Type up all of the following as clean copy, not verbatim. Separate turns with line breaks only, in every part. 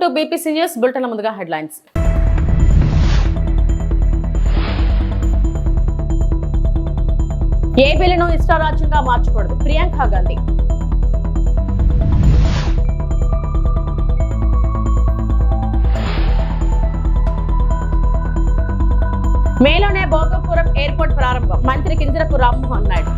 Welcome to BPC news bulletin. ముందుగా headlines. ఏ బిల్లును ఇష్టారాజ్యంగా మార్చకూడదు, ప్రియాంక గాంధీ. మేలోనే భోగాపురం ఎయిర్పోర్ట్ ప్రారంభం, మంత్రి కింజరపు రామ్మోహన్ నాయుడు.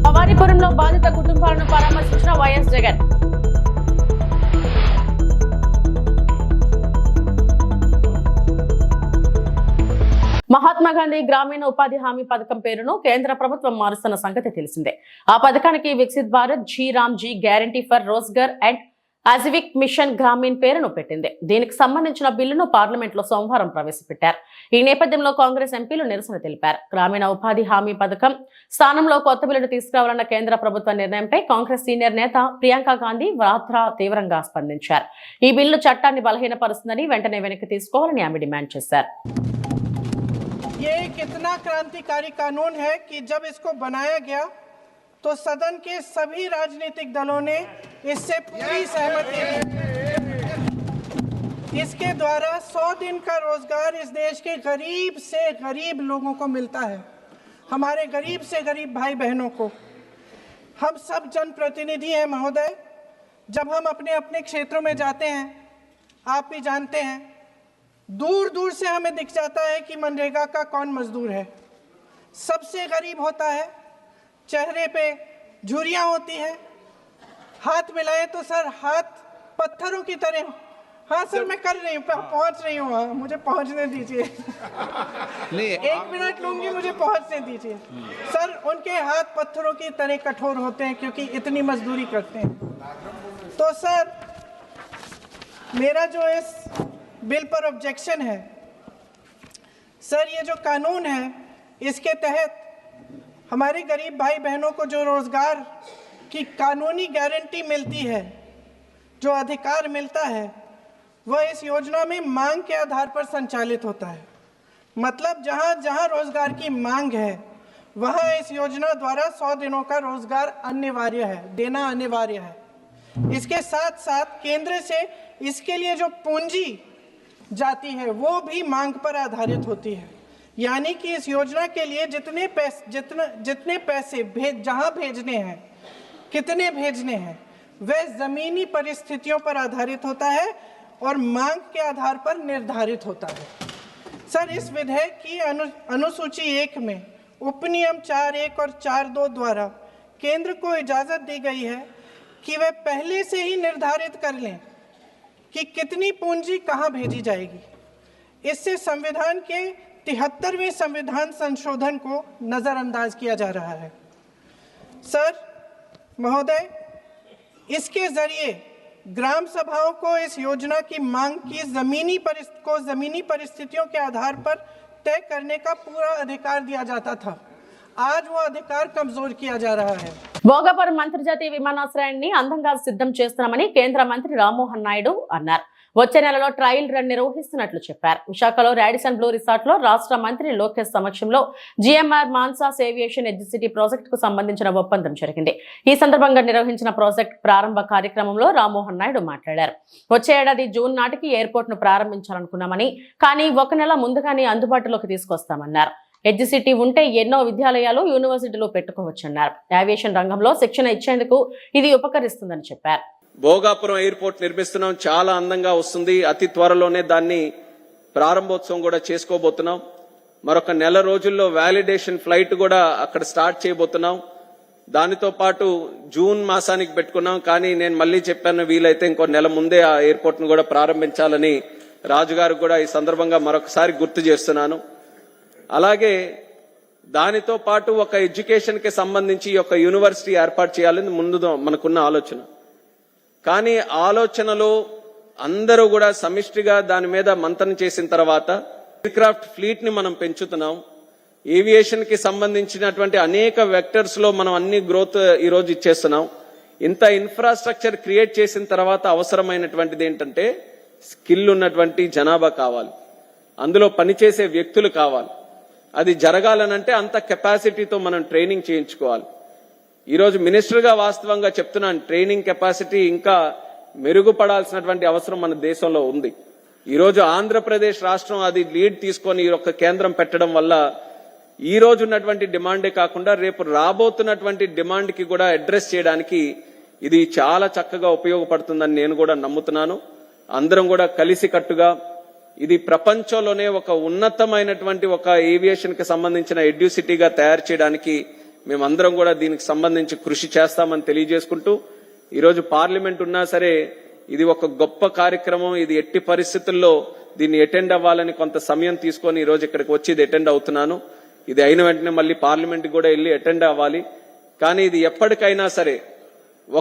భవానీపురంలో బాధిత కుటుంబాలను పరామర్శించిన వైఎస్ జగన్. మహాత్మా గాంధీ గ్రామీణ ఉపాధి హామీ పథకం పేరును కేంద్ర ప్రభుత్వం మారుస్తున్న సంగతి తెలిసిందే. ఆ పథకానికి Viksit Bharat G Ramji guarantee for Rozgar and Ajeevika mission Gramin పేరును పెట్టింది. దీనికి సంబంధించిన బిల్లును పార్లమెంట్ లో సోమవారం ప్రవేశపెట్టారు. ఈ నేపథ్యంలో కాంగ్రెస్ ఎంపీలు నిరసన తెలిపారు. గ్రామీణ ఉపాధి హామీ పథకం స్థానంలో కొత్త బిల్లును తీసుకురావాలన్న కేంద్ర ప్రభుత్వ నిర్ణయంపై కాంగ్రెస్ సీనియర్ నేత ప్రియాంక గాంధీ వాద్రా తీవ్రంగా స్పందించారు. ఈ బిల్లు చట్టాన్ని బలహీనపరుస్తుందని వెంటనే వెనక్కి తీసుకోవాలని ఆమె డిమాండ్ చేశారు.
ये एक इतना क्रांतिकारी कानून है कि जब इसको बनाया गया तो सदन के सभी राजनीतिक दलों ने इससे पूरी सहमति दी। इसके द्वारा 100 दिन का रोजगार इस देश के गरीब से गरीब लोगों को मिलता है, हमारे गरीब से गरीब भाई बहनों को। हम सब जनप्रतिनिधि हैं महोदय, जब हम अपने अपने क्षेत्रों में जाते हैं, आप भी जानते हैं, दूर दूर से हमें दिख जाता है कि मनरेगा का कौन मजदूर है। सबसे गरीब होता है, चेहरे पे झुर्रियाँ होती हैं, हाथ मिलाए तो सर हाथ पत्थरों की तरह। हाँ सर मैं कर रही हूँ, पहुँच रही हूँ, हाँ मुझे पहुँचने दीजिए। एक मिनट लूंगी, मुझे पहुँचने दीजिए। सर उनके हाथ पत्थरों की तरह कठोर होते हैं क्योंकि इतनी मजदूरी करते हैं। तो सर मेरा जो इस बिल पर ऑब्जेक्शन है, सर ये जो कानून है इसके तहत हमारे गरीब भाई बहनों को जो रोजगार की कानूनी गारंटी मिलती है, जो अधिकार मिलता है, वह इस योजना में मांग के आधार पर संचालित होता है। मतलब जहां जहां रोजगार की मांग है वहां इस योजना द्वारा 100 दिनों का रोजगार अनिवार्य है, देना अनिवार्य है। इसके साथ साथ केंद्र से इसके लिए जो पूंजी जाती है वो भी मांग पर आधारित होती है। यानी कि इस योजना के लिए जितने पैसे जहां भेजने हैं, कितने भेजने हैं, वह जमीनी परिस्थितियों पर आधारित होता है और मांग के आधार पर निर्धारित होता है। सर इस विधेयक की अनुसूची 1 में उपनियम 4(1) और 4(2) द्वारा केंद्र को इजाजत दी गई है कि वह पहले से ही निर्धारित कर लें कि कितनी पूंजी कहां भेजी जाएगी। इससे संविधान के 73वें संविधान संशोधन को नजरअंदाज किया जा रहा है। सर महोदय, इसके जरिए ग्राम सभाओं को इस योजना की मांग की जमीनी परिस्थितियों के आधार पर तय करने का पूरा अधिकार दिया जाता था। आज वो अधिकार कमजोर किया जा रहा है।
భోగాపురం అంతర్జాతీయ విమానాశ్రయాన్ని అందంగా సిద్ధం చేస్తున్నామని కేంద్ర మంత్రి రామ్మోహన్ నాయుడు అన్నారు. వచ్చే నెలలో ట్రయల్ రన్ నిర్వహిస్తున్నట్లు చెప్పారు. విశాఖలో రాడిసన్ బ్లూ రిసార్ట్ లో రాష్ట్ర మంత్రి లోకేష్ సమక్షంలో జిఎంఆర్ మాన్సాస్ ఏవియేషన్ ఎడ్జిసిటీ ప్రాజెక్ట్ కు సంబంధించిన ఒప్పందం జరిగింది. ఈ సందర్భంగా నిర్వహించిన ప్రాజెక్ట్ ప్రారంభ కార్యక్రమంలో రామ్మోహన్ నాయుడు మాట్లాడారు. వచ్చే ఏడాది జూన్ నాటికి ఎయిర్పోర్ట్ ను ప్రారంభించాలనుకున్నామని, కానీ 1 నెల ముందుగానే అందుబాటులోకి తీసుకొస్తామన్నారు. ఎడ్జిసిటీ ఉంటే ఎన్నో విద్యాలయాలు, యూనివర్సిటీలు పెట్టుకోవచ్చన్నారు. ఏవియేషన్ రంగంలో శిక్షణ ఇచ్చేందుకు ఇది ఉపకరిస్తుందని చెప్పారు.
భోగాపురం ఎయిర్పోర్ట్ నిర్మిస్తున్నాం, చాలా అందంగా వస్తుంది. అతి త్వరలోనే దాన్ని ప్రారంభోత్సవం కూడా చేసుకోబోతున్నాం. మరొక నెల రోజుల్లో వ్యాలిడేషన్ ఫ్లైట్ కూడా అక్కడ స్టార్ట్ చేయబోతున్నాం. దానితో పాటు జూన్ మాసానికి పెట్టుకున్నాం, కానీ నేను మళ్ళీ చెప్పాను, వీలైతే ఇంకో నెల ముందే ఆ ఎయిర్పోర్ట్ ను కూడా ప్రారంభించాలని రాజుగారు కూడా ఈ సందర్భంగా మరొకసారి గుర్తు చేస్తున్నాను. అలాగే దానితో పాటు ఒక ఎడ్యుకేషన్ కి సంబంధించి ఒక యూనివర్సిటీ ఏర్పాటు చేయాలని ముందు మనకున్న ఆలోచన. కానీ ఆలోచనలో అందరూ కూడా సమిష్టిగా దాని మీద మంతనం చేసిన తర్వాత ఎయిర్క్రాఫ్ట్ ఫ్లీట్ ని మనం పెంచుతున్నాం. ఏవియేషన్ కి సంబంధించినటువంటి అనేక వెక్టర్స్ లో మనం అన్ని గ్రోత్ ఈ రోజు ఇచ్చేస్తున్నాం. ఇంత ఇన్ఫ్రాస్ట్రక్చర్ క్రియేట్ చేసిన తర్వాత అవసరమైనటువంటిది ఏంటంటే స్కిల్ ఉన్నటువంటి జనాభా కావాలి, అందులో పనిచేసే వ్యక్తులు కావాలి. అది జరగాలనంటే అంత కెపాసిటీతో మనం ట్రైనింగ్ చేయించుకోవాలి. ఈరోజు మినిస్టర్గా వాస్తవంగా చెప్తున్నాను, ట్రైనింగ్ కెపాసిటీ ఇంకా మెరుగుపడాల్సినటువంటి అవసరం మన దేశంలో ఉంది. ఈరోజు ఆంధ్రప్రదేశ్ రాష్ట్రం అది లీడ్ తీసుకొని ఈ యొక్క కేంద్రం పెట్టడం వల్ల ఈ రోజు ఉన్నటువంటి డిమాండే కాకుండా రేపు రాబోతున్నటువంటి డిమాండ్ కి కూడా అడ్రస్ చేయడానికి ఇది చాలా చక్కగా ఉపయోగపడుతుందని నేను కూడా నమ్ముతున్నాను. అందరం కూడా కలిసికట్టుగా ఇది ప్రపంచంలోనే ఒక ఉన్నతమైనటువంటి ఒక ఏవియేషన్ కి సంబంధించిన ఎడ్యూసిటీగా తయారు చేయడానికి మేమందరం కూడా దీనికి సంబంధించి కృషి చేస్తామని తెలియజేసుకుంటూ, ఈరోజు పార్లమెంట్ ఉన్నా సరే ఇది ఒక గొప్ప కార్యక్రమం. ఇది ఎట్టి పరిస్థితుల్లో దీన్ని అటెండ్ అవ్వాలని కొంత సమయం తీసుకొని ఈరోజు ఇక్కడికి వచ్చి ఇది అటెండ్ అవుతున్నాను. ఇది అయిన వెంటనే మళ్ళీ పార్లమెంట్ కూడా వెళ్ళి అటెండ్ అవ్వాలి. కానీ ఇది ఎప్పటికైనా సరే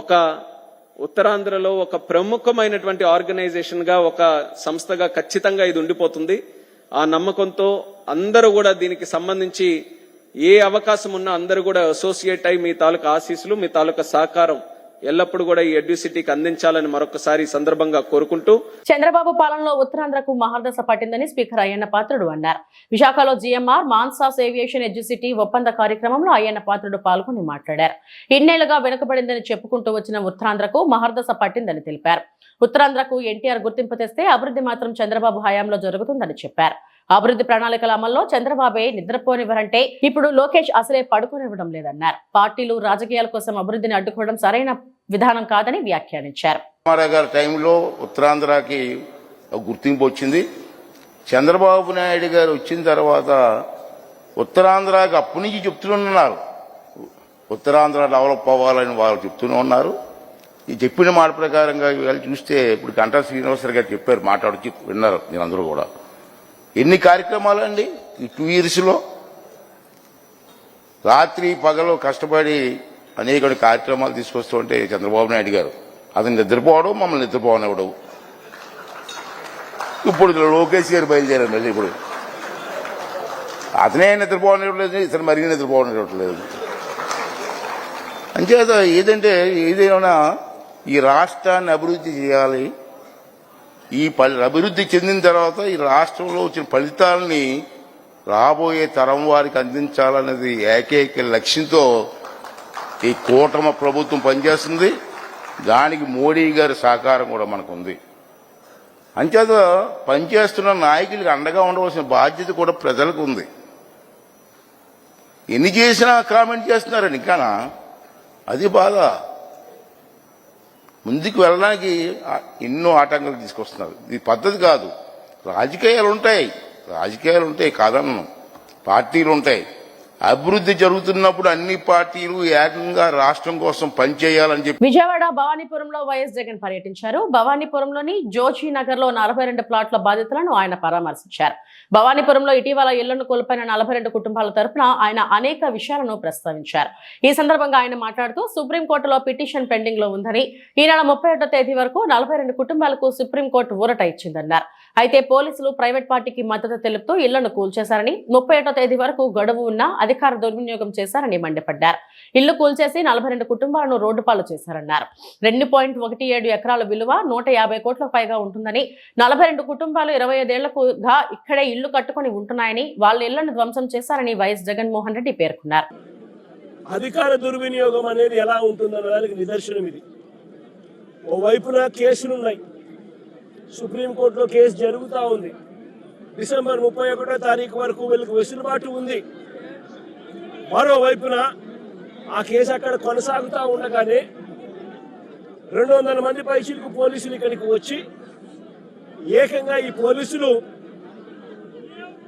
ఒక ఉత్తరాంధ్రలో ఒక ప్రముఖమైనటువంటి ఆర్గనైజేషన్ గా, ఒక సంస్థగా ఖచ్చితంగా ఇది ఉండిపోతుంది. ఆ నమ్మకంతో అందరూ కూడా దీనికి సంబంధించి ఏ అవకాశం ఉన్నా అందరూ కూడా అసోసియేట్ అయి మీ తాలూకా ఆశీస్సులు, మీ తాలూకా సహకారం ఎల్లప్పుడూ కూడా ఈ ఎడ్యూసిటీకి అందించాలని మరొకసారి ఈ సందర్భంగా కోరుకుంటూ,
చంద్రబాబు పాలనలో ఉత్తరాంధ్రకు మహర్దశ పట్టిందని స్పీకర్ అయ్యన్న పాత్రుడు అన్నారు. విశాఖలో జీఎంఆర్ మాన్సాస్ ఏవియేషన్ ఎడ్యూసిటీ ఒప్పంద కార్యక్రమంలో అయ్యన్న పాత్రుడు పాల్గొని మాట్లాడారు. ఇన్నేళ్లుగా వెనుకబడిందని చెప్పుకుంటూ వచ్చిన ఉత్తరాంధ్రకు మహర్దశ పట్టిందని తెలిపారు. ఉత్తరాంధ్రకు ఎన్టీఆర్ గుర్తింపు తెస్తే అభివృద్ధి మాత్రం చంద్రబాబు హయాంలో జరుగుతుందని చెప్పారు. అభివృద్ధి ప్రణాళికల అమల్లో చంద్రబాబే నిద్రపోనివ్వరంటే ఇప్పుడు లోకేష్ అసలే పడుకోనివ్వడం లేదన్నారు. పార్టీలు రాజకీయాల కోసం అభివృద్ధిని అడ్డుకోవడం సరైన విధానం కాదని వ్యాఖ్యానించారు.
రామారావు గారి టైంలో ఉత్తరాంధ్రకి గుర్తింపు వచ్చింది. చంద్రబాబు నాయుడు గారు వచ్చిన తర్వాత ఉత్తరాంధ్రకి అప్పటి నుంచి చెప్తూనే ఉత్తరాంధ్ర డెవలప్ అవ్వాలని వాళ్ళు చెప్తూనే ఉన్నారు. ఈ చెప్పిన మాట ప్రకారంగా ఇవాళ చూస్తే ఇప్పుడు గంటా శ్రీనివాసరావు గారు చెప్పారు, మాట్లాడుతూ విన్నారు నేను. అందరూ కూడా ఎన్ని కార్యక్రమాలు అండి ఈ 2 yearsలో, రాత్రి పగలు కష్టపడి అనేక కార్యక్రమాలు తీసుకొస్తుంటే చంద్రబాబు నాయుడు గారు అతను నిద్రపోవడం, మమ్మల్ని నిద్రపోవనివ్వడం. ఇప్పుడు లోకేష్ గారు బయలుదేరారు మళ్ళీ. ఇప్పుడు అతనే నిద్రపోవనివ్వట్లేదు, ఇతను మరీ నిద్రపోవనివ్వట్లేదు. అంచేత ఏదైనా ఈ రాష్ట్రాన్ని అభివృద్ధి చేయాలి. ఈ అభివృద్ధి చెందిన తర్వాత ఈ రాష్ట్రంలో వచ్చిన ఫలితాలని రాబోయే తరం వారికి అందించాలనేది ఏకైక లక్ష్యంతో ఈ కూటమి ప్రభుత్వం పనిచేస్తుంది. దానికి మోడీ గారి సహకారం కూడా మనకు ఉంది. అంచేత పనిచేస్తున్న నాయకులకు అండగా ఉండవలసిన బాధ్యత కూడా ప్రజలకు ఉంది. ఎన్ని చేసినా కామెంట్ చేస్తున్నారని ఇంకానా, అది బాధ. ముందుకు వెళ్ళడానికి ఎన్నో ఆటంకాలు తీసుకొస్తున్నారు. ఇది పద్ధతి కాదు. రాజకీయాలు ఉంటాయి కాదన్నాను, పార్టీలు ఉంటాయి. అభివృద్ధి జరుగుతున్నప్పుడు అన్ని పార్టీలు ఏకంగా రాష్ట్రం కోసం పనిచేయాలని చెప్పి
విజయవాడ భవానీపురంలో వైఎస్ జగన్ పర్యటించారు. భవానీపురంలోని జోజీ నగర్ లో 42 ప్లాట్ల బాధితులను ఆయన పరామర్శించారు. భవానీపురంలో ఇటీవల ఇళ్లను కోల్పోయిన 42 కుటుంబాల తరపున ఆయన అనేక విషయాలను ప్రస్తావించారు. ఈ సందర్భంగా ఆయన మాట్లాడుతూ సుప్రీంకోర్టులో పిటిషన్ పెండింగ్ లో ఉందని, ఈ నెల 31వ తేదీ వరకు 42 కుటుంబాలకు సుప్రీంకోర్టు ఊరట ఇచ్చిందన్నారు. అయితే పోలీసులు ప్రైవేట్ పార్టీకి మద్దతు తెలుపుతూ ఇళ్లను కూల్చేశారని, 31వ తేదీ వరకు గడువు ఉన్నా అధికార దుర్వినియోగం చేశారని మండిపడ్డారు. ఇళ్లు కూల్చేసి 42 కుటుంబాలను రోడ్డు పాలు చేశారన్నారు. 2.17 ఎకరాల విలువ 150 కోట్లకు పైగా ఉంటుందని, 42 కుటుంబాలు 25 ఏళ్లుగా ఇక్కడే ఇళ్లు కట్టుకుని ఉంటున్నాయని, వాళ్ళ ఇళ్లను ధ్వంసం చేశారని వైఎస్ జగన్మోహన్ రెడ్డి పేర్కొన్నారు.
అధికార దుర్వినియోగం అనేది ఎలా ఉంటుందన్న దానికి నిదర్శనం ఇది. ఓవైపున కేసులున్నాయి, సుప్రీంకోర్టులో కేసు జరుగుతూ ఉంది. డిసెంబర్ 31వ తారీఖు వరకు వీళ్ళకి వెసులుబాటు ఉంది. మరోవైపున ఆ కేసు అక్కడ కొనసాగుతూ ఉండగానే 200 మంది పైచిలకు పోలీసులు ఇక్కడికి వచ్చి ఏకంగా ఈ పోలీసులు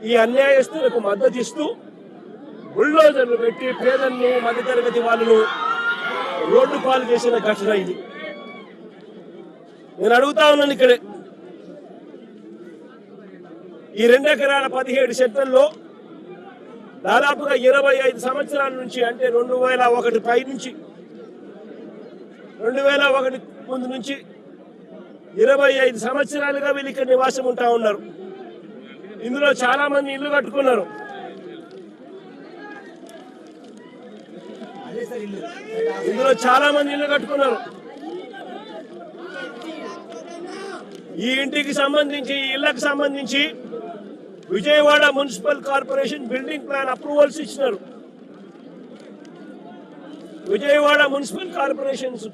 ఈ అన్యాయస్తులకు మద్దతు ఇస్తూ బుల్డోజర్లు పెట్టి పేదలను, మధ్యతరగతి వాళ్ళను రోడ్డు పాలు చేసిన ఘటన ఇది. నేను అడుగుతా ఉన్నాను, ఇక్కడే ఈ 2 ఎకరాల 17 సెంటర్లో దాదాపుగా 25 సంవత్సరాల నుంచి, అంటే 2001 పై నుంచి, 2001 ముందు నుంచి 25 సంవత్సరాలుగా వీళ్ళు ఇక్కడ నివాసం ఉంటా ఉన్నారు. ఇందులో చాలా మంది ఇల్లు కట్టుకున్నారు. ఈ ఇంటికి సంబంధించి, ఈ ఇళ్లకు సంబంధించి Vijayawada municipal corporation building plan approvals ఇచ్చినారు. విజయవాడ మున్సిపల్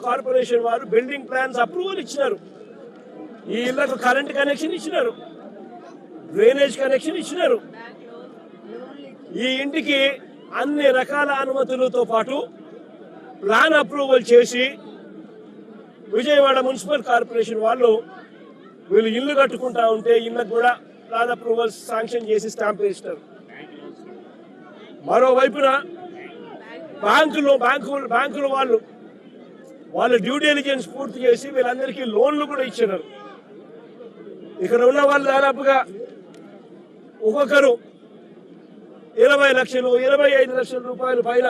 కార్పొరేషన్ వారు బిల్డింగ్ ప్లాన్స్ అప్రూవల్ ఇచ్చినారు. ఈ ఇళ్లకు కరెంట్ కనెక్షన్ ఇచ్చినారు, డ్రైనేజ్ కనెక్షన్ ఇచ్చినారు. ఈ ఇంటికి అన్ని రకాల అనుమతులతో పాటు ప్లాన్ అప్రూవల్ చేసి విజయవాడ మున్సిపల్ కార్పొరేషన్ వాళ్ళు వీళ్ళు ఇల్లు కట్టుకుంటా ఉంటే ఇళ్ళకు కూడా ప్లాన్ అప్రూవల్స్ శాంక్షన్ చేసి స్టాంప్ వేసినారు. మరోవైపున బ్యాంకులు వాళ్ళు డ్యూ డెలిజెన్స్ పూర్తి చేసి వీళ్ళందరికీ లోన్లు కూడా ఇచ్చినారు. ఇక్కడ ఉన్న వాళ్ళు దాదాపుగా ఒక్కొక్కరు 20 లక్షలు 25 లక్షల రూపాయల పైన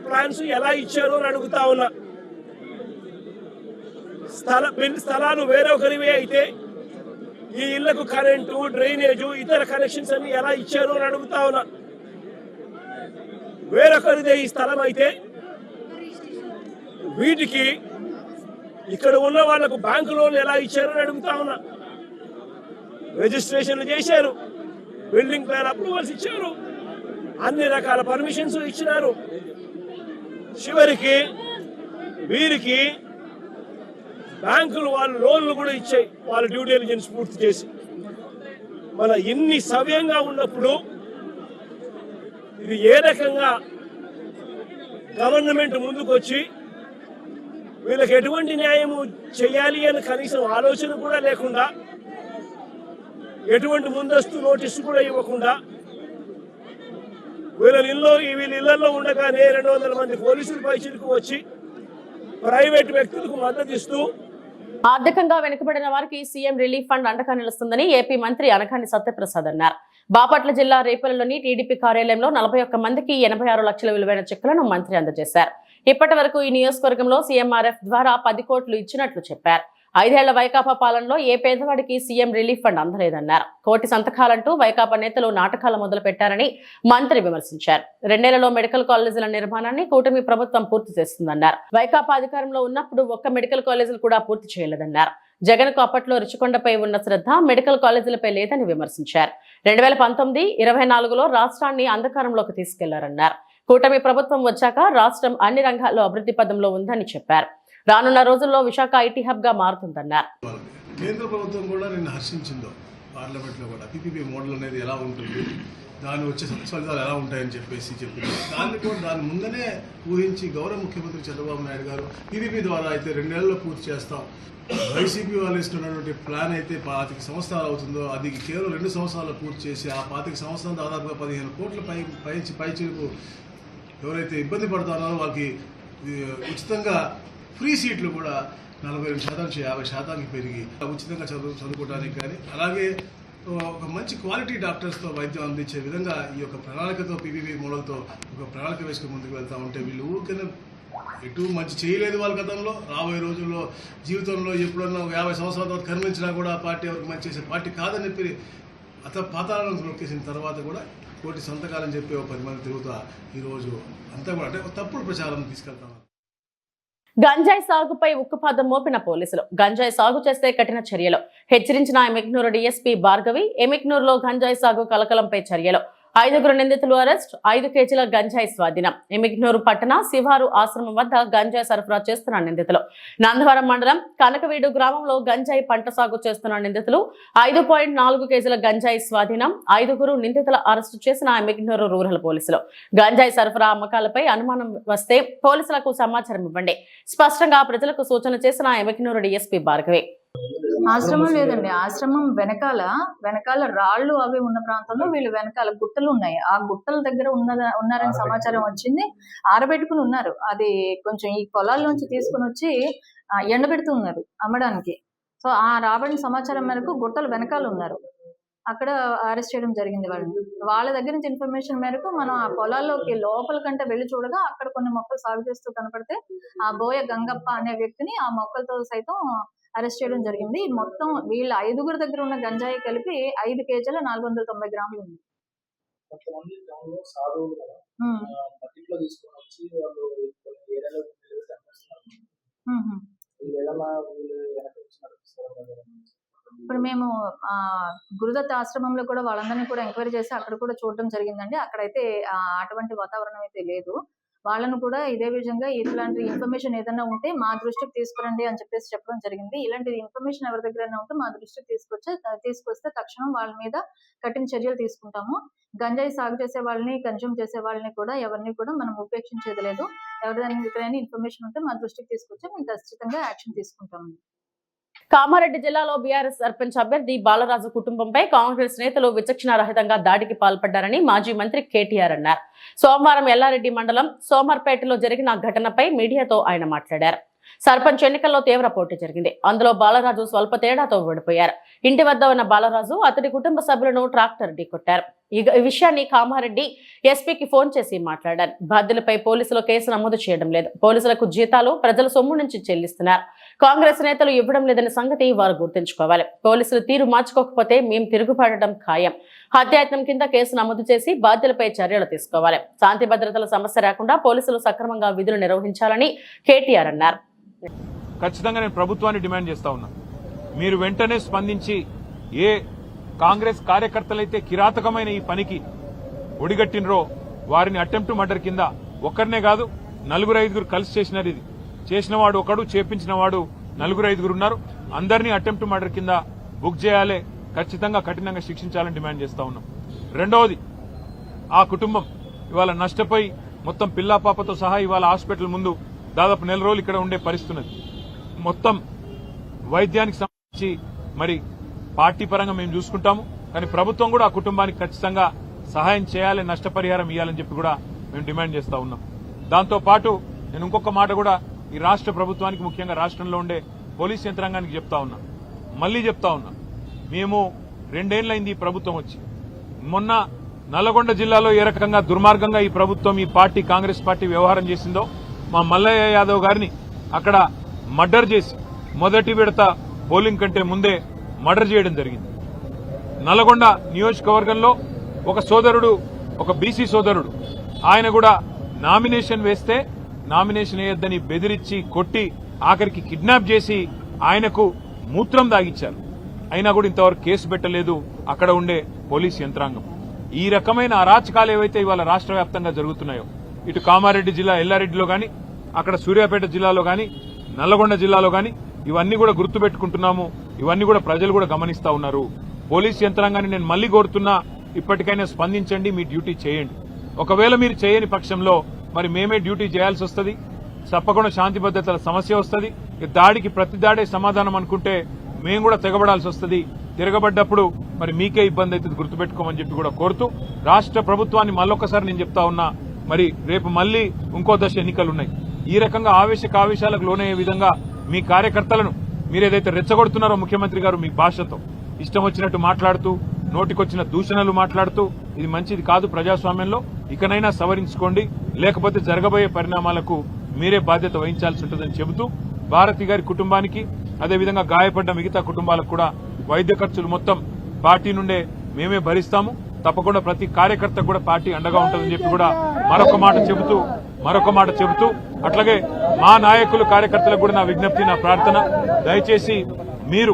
ప్లాన్స్ ఎలా ఇచ్చారో అని అడుగుతా ఉన్నా. స్థలాలు వేరొకరివే అయితే ఈ ఇళ్లకు కరెంటు, డ్రైనేజు, ఇతర కనెక్షన్స్ అన్ని ఎలా ఇచ్చారో అని అడుగుతా ఉన్నా. వేరొకరిదే ఈ స్థలం అయితే వీటికి ఇక్కడ ఉన్న వాళ్లకు బ్యాంకు లోన్లు ఎలా ఇచ్చారో అని అడుగుతా ఉన్నా. రిజిస్ట్రేషన్లు చేశారు, బిల్డింగ్ ప్లాన్ అప్రూవల్స్ ఇచ్చారు, అన్ని రకాల పర్మిషన్స్ ఇచ్చినారు. చివరికి వీరికి బ్యాంకులు వాళ్ళు లోన్లు కూడా ఇచ్చాయి వాళ్ళ డ్యూ డెలిజెన్స్ పూర్తి చేసి. మన ఇన్ని సవ్యంగా ఉన్నప్పుడు ఇది ఏ రకంగా గవర్నమెంట్ ముందుకు వచ్చి వీళ్ళకి ఎటువంటి న్యాయము చేయాలి అని కనీసం ఆలోచన కూడా లేకుండా, ఎటువంటి ముందస్తు నోటీసు కూడా ఇవ్వకుండా వీళ్ళ ఇళ్లలో ఉండగానే 200 మంది పోలీసులు పైచిలకు వచ్చి ప్రైవేట్ వ్యక్తులకు మద్దతు ఇస్తూ
ఆర్థికంగా వెనుకబడిన వారికి సీఎం రిలీఫ్ ఫండ్ అండగా నిలుస్తుందని ఏపీ మంత్రి అనకాని సత్యప్రసాద్ అన్నారు. బాపట్ల జిల్లా రేపల్లిలోని టీడీపీ కార్యాలయంలో 41 మందికి 86 లక్షల విలువైన చెక్కులను మంత్రి అందజేశారు. ఇప్పటి వరకు ఈ నియోజకవర్గంలో సీఎంఆర్ఎఫ్ ద్వారా 10 కోట్లు ఇచ్చినట్లు చెప్పారు. 5 ఏళ్ల వైకాపా పాలనలో ఏ పేదవాడికి సీఎం రిలీఫ్ ఫండ్ అందలేదన్నారు. కోటి సంతకాలంటూ వైకాపా నేతలు నాటకాలు మొదలు పెట్టారని మంత్రి విమర్శించారు. 2 ఏళ్లలో మెడికల్ కాలేజీల నిర్మాణాన్ని కూటమి ప్రభుత్వం పూర్తి చేస్తుందన్నారు. వైకాపా అధికారంలో ఉన్నప్పుడు ఒక్క మెడికల్ కాలేజీలు కూడా పూర్తి చేయలేదన్నారు. జగన్ కు అప్పట్లో రుచికొండపై ఉన్న శ్రద్ధ మెడికల్ కాలేజీలపై లేదని విమర్శించారు. 2019-24లో రాష్ట్రాన్ని అంధకారంలోకి తీసుకెళ్లారన్నారు. కూటమి ప్రభుత్వం వచ్చాక రాష్ట్రం అన్ని రంగాల్లో అభివృద్ధి పదంలో ఉందని చెప్పారు. రానున్న రోజుల్లో విశాఖ ఐటీ హబ్ గా మారుతుందన్నారు.
కేంద్ర ప్రభుత్వం కూడా నిన్ను హర్షించిందో పార్లమెంట్ లో కూడా పీపీపీ మోడల్ అనేది ఎలా ఉంటుంది, దాని వచ్చే ఫలితాలు ఎలా ఉంటాయని చెప్పింది. దాని ముందనే ఊహించి గౌరవ ముఖ్యమంత్రి చంద్రబాబు నాయుడు గారు పీపీపీ ద్వారా అయితే 2 నెలల్లో పూర్తి చేస్తాం, వైసీపీ వాళ్ళు ఇస్తున్నటువంటి ప్లాన్ అయితే 25 సంవత్సరాలు అవుతుందో అది కేవలం 2 సంవత్సరాలు పూర్తి చేసి ఆ 25 సంవత్సరాలు దాదాపుగా 15 కోట్ల పైచిలకు ఎవరైతే ఇబ్బంది పడుతున్నారో వాళ్ళకి ఉచితంగా ఫ్రీ సీట్లు కూడా 42% నుంచి 50% పెరిగి ఉచితంగా చదువుకోవడానికి కానీ, అలాగే ఒక మంచి క్వాలిటీ డాక్టర్స్తో వైద్యం అందించే విధంగా ఈ యొక్క ప్రణాళికతో పీపీపీ మోడల్తో ఒక ప్రణాళిక వేసుకుని ముందుకు వెళ్తూ ఉంటే వీళ్ళు ఊరికైనా ఎటు మంచి చేయలేదు వాళ్ళ గతంలో. రాబోయే రోజుల్లో జీవితంలో ఎప్పుడన్నా 50 సంవత్సరాల తర్వాత కనిపించినా కూడా ఆ పార్టీ ఎవరికి మంచి చేసే పార్టీ కాదని చెప్పి పాతాళాలను నొక్కేసిన తర్వాత కూడా కోటి సంతకాలని చెప్పి 10 మంది తిరుగుతా ఈరోజు అంతా కూడా అంటే తప్పుడు ప్రచారం తీసుకెళ్తాం.
గంజాయి సాగుపై ఉక్కుపాదం మోపిన పోలీసులు. గంజాయి సాగు చేస్తే కఠిన చర్యలు హెచ్చరించిన ఎమిగ్నూరు డీఎస్పీ భార్గవి. ఎమిగ్నూరులో గంజాయి సాగు కలకలంపై చర్యలు. 5 నిందితులు అరెస్ట్. 5 కేజీల గంజాయి స్వాధీనం. ఎమిగ్నూరు పట్టణ శివారు ఆశ్రమం వద్ద గంజాయి సరఫరా చేస్తున్న నిందితులు. నందవరం మండలం కనకవీడు గ్రామంలో గంజాయి పంట సాగు చేస్తున్న నిందితులు. 5.4 కేజీల గంజాయి స్వాధీనం. 5 నిందితుల అరెస్టు చేసిన ఎమిగ్నూరు రూరల్ పోలీసులు. గంజాయి సరఫరా అమ్మకాలపై అనుమానం వస్తే పోలీసులకు సమాచారం ఇవ్వండి, స్పష్టంగా ప్రజలకు సూచన చేసిన ఎమిగ్నూరు డీఎస్పీ భార్గవి.
ఆశ్రమం లేదండి, ఆశ్రమం వెనకాల రాళ్లు అవి ఉన్న ప్రాంతంలో వీళ్ళు వెనకాల గుట్టలు ఉన్నాయి. ఆ గుట్టల దగ్గర ఉన్నారని సమాచారం వచ్చింది. ఆరబెట్టుకుని ఉన్నారు. అది కొంచెం ఈ పొలాల్లోంచి తీసుకుని వచ్చి ఎండబెడుతున్నారు అమ్మడానికి. సో ఆ రాబడిన సమాచారం మేరకు గుట్టలు వెనకాల ఉన్నారు. అక్కడ అరెస్ట్ చేయడం జరిగింది వాళ్ళని. వాళ్ళ దగ్గర నుంచి ఇన్ఫర్మేషన్ మేరకు మనం ఆ పొలాల్లోకి లోపల కంటే వెళ్ళి చూడగా అక్కడ కొన్ని మొక్కలు సాగు చేస్తూ కనపడితే ఆ బోయ గంగప్ప అనే వ్యక్తిని ఆ మొక్కలతో సైతం అరెస్ట్ చేయడం జరిగింది. మొత్తం వీళ్ళ 5 దగ్గర ఉన్న గంజాయి కలిపి 5 కేజీల 490 గ్రాములు ఉంది. ఇప్పుడు మేము గురుదత్త ఆశ్రమంలో కూడా వాళ్ళందరినీ కూడా ఎంక్వైరీ చేసి అక్కడ కూడా చూడడం జరిగిందండి. అక్కడైతే అటువంటి వాతావరణం అయితే లేదు. వాళ్ళను కూడా ఇదే విధంగా ఇట్లాంటి ఇన్ఫర్మేషన్ ఏదైనా ఉంటే మా దృష్టికి తీసుకురండి అని చెప్పేసి చెప్పడం జరిగింది. ఇలాంటి ఇన్ఫర్మేషన్ ఎవరి దగ్గరైనా ఉంటే మా దృష్టికి తీసుకొస్తే తక్షణం వాళ్ళ మీద కఠిన చర్యలు తీసుకుంటాము. గంజాయి సాగు చేసే వాళ్ళని, కన్జ్యూమ్ చేసే వాళ్ళని కూడా ఎవరిని కూడా మనం ఉపేక్షించేది లేదు. ఎవరి దగ్గరైనా ఇన్ఫర్మేషన్ ఉంటే మా దృష్టికి తీసుకొచ్చి మేము ఖచ్చితంగా యాక్షన్ తీసుకుంటాము.
కామారెడ్డి జిల్లాలో బీఆర్ఎస్ సర్పంచ్ అభ్యర్థి బాలరాజు కుటుంబంపై కాంగ్రెస్ నేతలు విచక్షణారహితంగా దాడికి పాల్పడ్డారని మాజీ మంత్రి కేటీఆర్ అన్నారు. సోమవారం ఎల్లారెడ్డి మండలం సోమర్పేటలో జరిగిన ఘటనపై మీడియాతో ఆయన మాట్లాడారు. సర్పంచ్ ఎన్నికల్లో తీవ్ర పోటీ జరిగింది. అందులో బాలరాజు స్వల్ప తేడాతో ఓడిపోయారు. ఇంటి వద్ద ఉన్న బాలరాజు అతడి కుటుంబ సభ్యులను ట్రాక్టర్ ఢీకొట్టారు. ఈ విషయాన్ని కామారెడ్డి ఎస్పీకి ఫోన్ చేసి మాట్లాడారు. బాధ్యులపై పోలీసులు కేసు నమోదు చేయడం లేదు. పోలీసులకు జీతాలు ప్రజల సొమ్ము నుంచి చెల్లిస్తున్నారు. కాంగ్రెస్ నేతలు ఇవ్వడం లేదనే సంగతి వారు గుర్తుంచుకోవాలి. పోలీసులు తీరు మార్చుకోకపోతే మేము తిరుగుబాటడం ఖాయం. హత్యాయత్నం కింద కేసు నమోదు చేసి బాధ్యులపై చర్యలు తీసుకోవాలి. శాంతి భద్రతల సమస్య రాకుండా పోలీసులు సక్రమంగా విధులు నిర్వహించాలని కేటీఆర్ అన్నారు.
ఖచ్చితంగా నేను ప్రభుత్వాన్ని డిమాండ్ చేస్తా ఉన్నా, మీరు వెంటనే స్పందించి ఏ కాంగ్రెస్ కార్యకర్తలైతే కిరాతకమైన ఈ పనికి ఒడిగట్టినరో వారిని అటెంప్ట్ మర్డర్ కింద ఒక్కరినే కాదు 4-5 కలిసి చేసినారు. ఇది చేసిన వాడు ఒకడు, చేపించిన వాడు 4-5 ఉన్నారు. అందరినీ అటెంప్ట్ మర్డర్ కింద బుక్ చేయాలి. ఖచ్చితంగా కఠినంగా శిక్షించాలని డిమాండ్ చేస్తా ఉన్నాం. రెండవది, ఆ కుటుంబం ఇవాళ నష్టపోయి మొత్తం పిల్లా పాపతో సహా ఇవాళ హాస్పిటల్ ముందు దాదాపు 4 రోజులు ఇక్కడ ఉండే పరిస్థితున్నది. మొత్తం వైద్యానికి సంబంధించి మరి పార్టీ పరంగా మేము చూసుకుంటాము, కానీ ప్రభుత్వం కూడా ఆ కుటుంబానికి ఖచ్చితంగా సహాయం చేయాలి, నష్టపరిహారం ఇవ్వాలని చెప్పి కూడా మేము డిమాండ్ చేస్తా ఉన్నాం. దాంతో పాటు నేను ఇంకొక మాట కూడా ఈ రాష్ట్ర ప్రభుత్వానికి, ముఖ్యంగా రాష్ట్రంలో ఉండే పోలీస్ యంత్రాంగానికి చెప్తా ఉన్నా, మళ్లీ చెప్తా ఉన్నా, మేము 2 ఏళ్లైంది ఈ ప్రభుత్వం వచ్చి. మొన్న నల్లగొండ జిల్లాలో ఏ రకంగా దుర్మార్గంగా ఈ ప్రభుత్వం, ఈ పార్టీ, కాంగ్రెస్ పార్టీ వ్యవహారం చేసిందో, మా మల్లయ్య యాదవ్ గారిని అక్కడ మర్డర్ చేసి మొదటి విడత పోలింగ్ కంటే ముందే మర్డర్ చేయడం జరిగింది. నల్లగొండ నియోజకవర్గంలో ఒక సోదరుడు, ఒక బీసీ సోదరుడు, ఆయన కూడా నామినేషన్ వేస్తే నామినేషన్ వేయొద్దని బెదిరించి కొట్టి ఆఖరికి కిడ్నాప్ చేసి ఆయనకు మూత్రం దాగిచ్చారు. అయినా కూడా ఇంతవరకు కేసు పెట్టలేదు అక్కడ ఉండే పోలీస్ యంత్రాంగం. ఈ రకమైన అరాచకాలు ఏవైతే ఇవాళ రాష్ట్ర వ్యాప్తంగా జరుగుతున్నాయో, ఇటు కామారెడ్డి జిల్లా ఎల్లారెడ్డిలో గాని, అక్కడ సూర్యాపేట జిల్లాలో గాని, నల్లగొండ జిల్లాలో గాని, ఇవన్నీ కూడా గుర్తుపెట్టుకుంటున్నాము. ఇవన్నీ కూడా ప్రజలు కూడా గమనిస్తా ఉన్నారు. పోలీస్ యంత్రాంగాన్ని నేను మళ్లీ కోరుతున్నా, ఇప్పటికైనా స్పందించండి, మీ డ్యూటీ చేయండి. ఒకవేళ మీరు చేయని పక్షంలో మరి మేమే డ్యూటీ చేయాల్సి వస్తుంది. తప్పకుండా శాంతి భద్రతల సమస్య వస్తుంది. దాడికి ప్రతి దాడే సమాధానం అనుకుంటే మేము కూడా తెగబడాల్సి వస్తుంది. తిరగబడ్డప్పుడు మరి మీకే ఇబ్బంది అవుతుంది, గుర్తుపెట్టుకోమని చెప్పి కూడా కోరుతూ, రాష్ట్ర ప్రభుత్వాన్ని మళ్ళొక్కసారి నేను చెప్తా ఉన్నా, మరి రేపు మళ్లీ ఇంకో దశ ఎన్నికలున్నాయి. ఈ రకంగా ఆవేశాలకు లోనయ్యే విధంగా మీ కార్యకర్తలను మీరేదైతే రెచ్చగొడుతున్నారో ముఖ్యమంత్రి గారు మీ భాషతో ఇష్టం వచ్చినట్టు మాట్లాడుతూ, నోటికొచ్చిన దూషణలు మాట్లాడుతూ, ఇది మంచిది కాదు ప్రజాస్వామ్యంలో. ఇకనైనా సవరించుకోండి, లేకపోతే జరగబోయే పరిణామాలకు మీరే బాధ్యత వహించాల్సి ఉంటుందని చెబుతూ, భారతి గారి కుటుంబానికి, అదేవిధంగా గాయపడ్డ మిగతా కుటుంబాలకు కూడా వైద్య ఖర్చులు మొత్తం పార్టీ నుండే మేమే భరిస్తాము. తప్పకుండా ప్రతి కార్యకర్త కూడా పార్టీ అండగా ఉంటుందని చెప్పి కూడా మరొక మాట చెబుతూ అట్లాగే మా నాయకులు, కార్యకర్తలకు కూడా నా విజ్ఞప్తి, నా ప్రార్థన, దయచేసి మీరు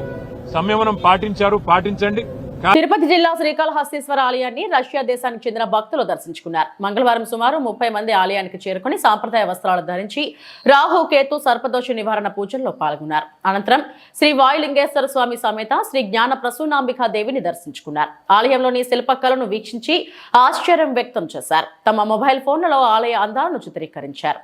సంయమనం పాటించండి.
తిరుపతి జిల్లా శ్రీకాళహస్తీశ్వర ఆలయాన్ని రష్యా దేశానికి చెందిన భక్తులు దర్శించుకున్నారు. మంగళవారం సుమారు 30 మంది ఆలయానికి చేరుకుని సాంప్రదాయ వస్త్రాలు ధరించి రాహు, కేతు, సర్పదోష నివారణ పూజల్లో పాల్గొన్నారు. అనంతరం శ్రీ వాయులింగేశ్వర స్వామి సమేత శ్రీ జ్ఞాన ప్రసూనాంబికా దేవిని దర్శించుకున్నారు. ఆలయంలోని శిల్పకళను వీక్షించి ఆశ్చర్యం వ్యక్తం చేశారు. తమ మొబైల్ ఫోన్లలో ఆలయ అందాలను చిత్రీకరించారు.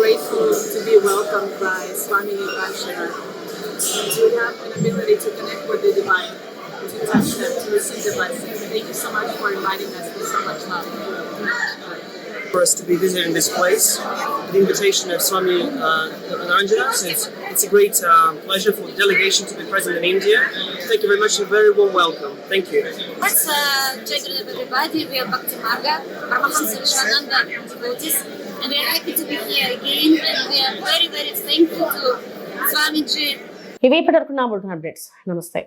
grateful to be welcomed by Swami Niranjana, to have an ability to connect with the divine, to touch them, to receive the blessings. Thank you so much for inviting us with so much love.
For us to be visiting this place, the invitation of Swami Niranjana. So it's a great pleasure for the delegation to be present in India. Thank you very much and a very warm welcome. Thank you.
Yes, Jai Gurudev everybody. We are Bhakti Marga, Paramahamsa Vishwananda devotees, and we are happy to be here again. And we are very, very thankful to Swamiji.
ఇవి ఇప్పటివరకు నా bulletin updates. నమస్తే.